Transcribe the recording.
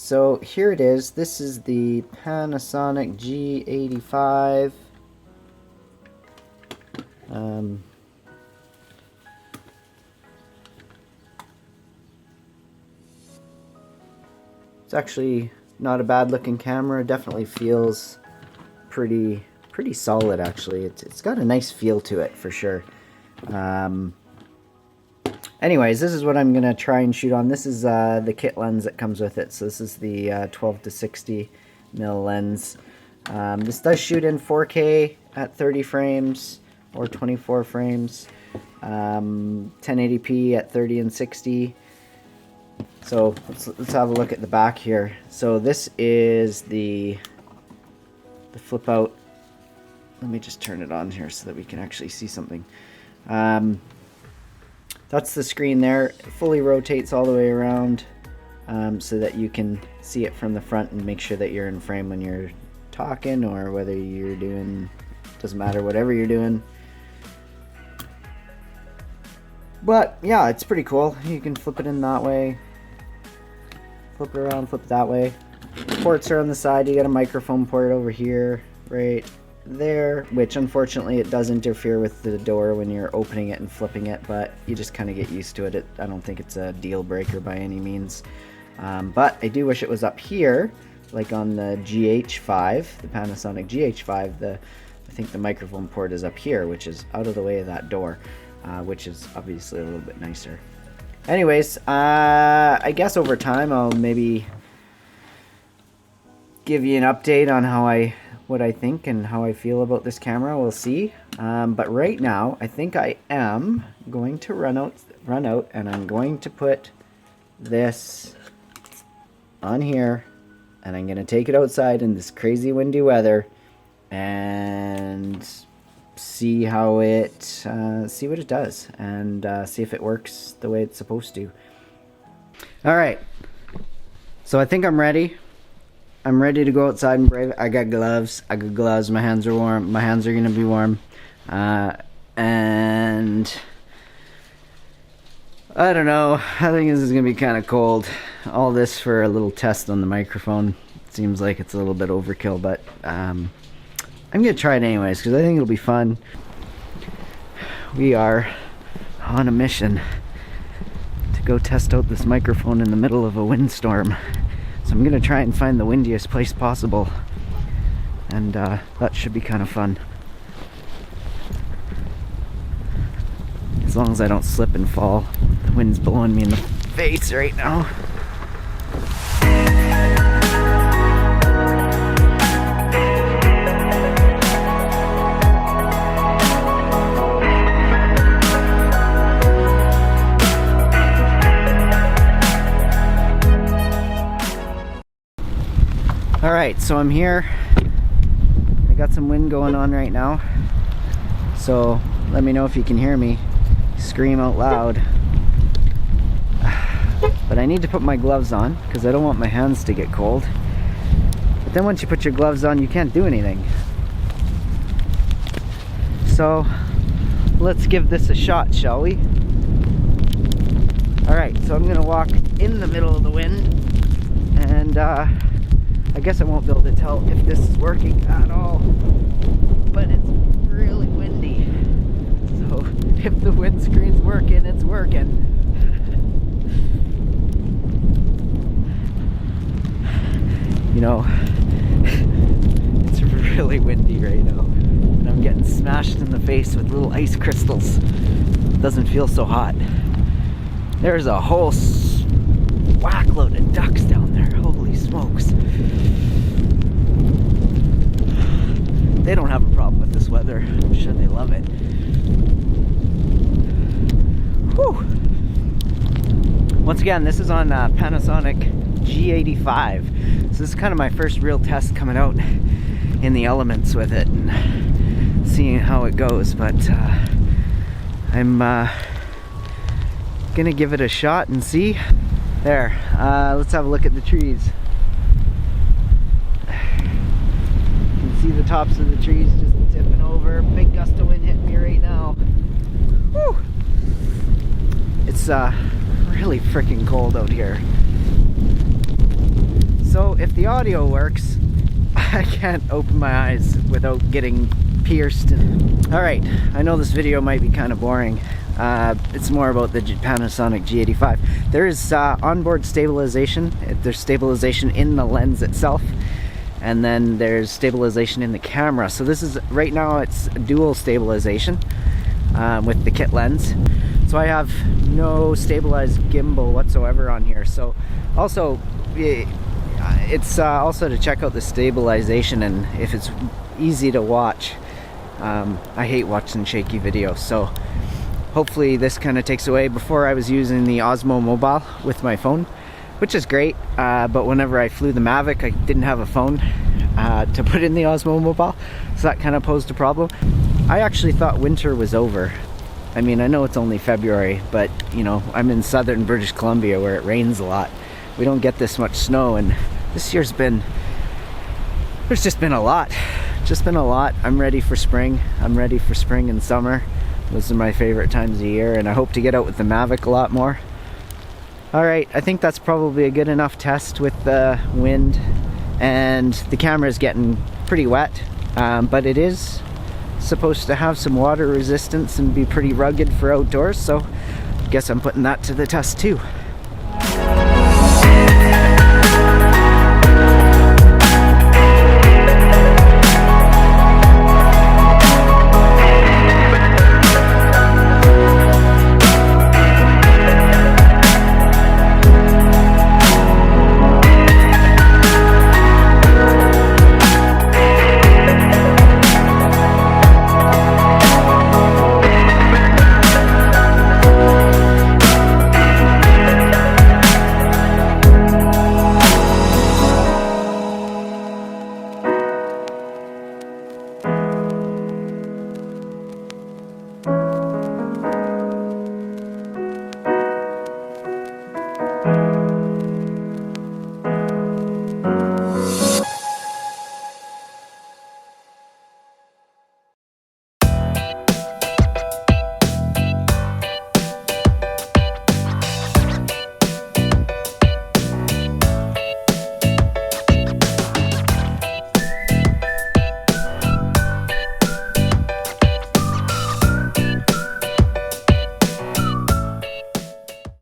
So here it is. This is the Panasonic G85. It's actually not a bad looking camera. Definitely feels pretty solid actually. It's got a nice feel to it for sure. Anyways, this is what I'm gonna try and shoot on. This is the kit lens that comes with it. So this is the 12 to 60 mil lens. This does shoot in 4K at 30 frames or 24 frames, 1080p at 30 and 60. So let's have a look at the back here. So this is the flip out. Let me just turn it on here so that we can actually see something. That's the screen there. It fully rotates all the way around so that you can see it from the front and make sure that you're in frame when you're talking, or whether you're doing, doesn't matter, whatever you're doing. But yeah, it's pretty cool. You can flip it in that way, flip it around, flip it that way. Ports are on the side. You got a microphone port over here, right there, which unfortunately it does interfere with the door when you're opening it and flipping it, but you just kind of get used to it. I don't think it's a deal breaker by any means, but I do wish it was up here like on the GH5, the Panasonic GH5. I think the microphone port is up here, which is out of the way of that door, which is obviously a little bit nicer. Anyways, I guess over time I'll maybe give you an update on what I think and how I feel about this camera. We'll see. But right now, I think I am going to run out, and I'm going to put this on here, and I'm going to take it outside in this crazy windy weather and see how it, see what it does, and see if it works the way it's supposed to. All right. So I think I'm ready. I'm ready to go outside and brave it. I got gloves. My hands are warm. My hands are going to be warm. And I don't know. I think this is going to be kind of cold. All this for a little test on the microphone. It seems like it's a little bit overkill, but I'm going to try it anyways because I think it'll be fun. We are on a mission to go test out this microphone in the middle of a windstorm. So I'm going to try and find the windiest place possible, and that should be kind of fun. As long as I don't slip and fall. The wind's blowing me in the face right now. Alright, so I'm here. I got some wind going on right now, so let me know if you can hear me scream out loud. But I need to put my gloves on because I don't want my hands to get cold. But then once you put your gloves on, you can't do anything. So let's give this a shot, shall we? Alright, so I'm gonna walk in the middle of the wind, and I guess I won't be able to tell if this is working at all, but it's really windy. So if the windscreen's working, it's working. You know, it's really windy right now, and I'm getting smashed in the face with little ice crystals. It doesn't feel so hot. There's a whole whackload of ducks down there. Holy smokes. They don't have a problem with this weather. I'm sure they love it. Whew. Once again, this is on Panasonic G85. So this is kind of my first real test coming out in the elements with it and seeing how it goes. But I'm gonna give it a shot and see. There, let's have a look at the trees. You can see the tops of the trees just tipping over. Big gust of wind hitting me right now. Whew. It's really freaking cold out here. So if the audio works, I can't open my eyes without getting pierced. Alright, I know this video might be kind of boring. It's more about the Panasonic G85. There is onboard stabilization. There's stabilization in the lens itself, and then there's stabilization in the camera. So this is, right now it's dual stabilization with the kit lens. So I have no stabilized gimbal whatsoever on here. So also, it's also to check out the stabilization and if it's easy to watch. I hate watching shaky videos, so hopefully this kind of takes away. Before I was using the Osmo Mobile with my phone, which is great, but whenever I flew the Mavic, I didn't have a phone to put in the Osmo Mobile, so that kind of posed a problem. I actually thought winter was over. I mean, I know it's only February, but you know, I'm in southern British Columbia where it rains a lot. We don't get this much snow, and this year's been, there's just been a lot. I'm ready for spring. I'm ready for spring and summer. Those are my favorite times of year, and I hope to get out with the Mavic a lot more. Alright, I think that's probably a good enough test with the wind, and the camera is getting pretty wet, but it is supposed to have some water resistance and be pretty rugged for outdoors, so I guess I'm putting that to the test too.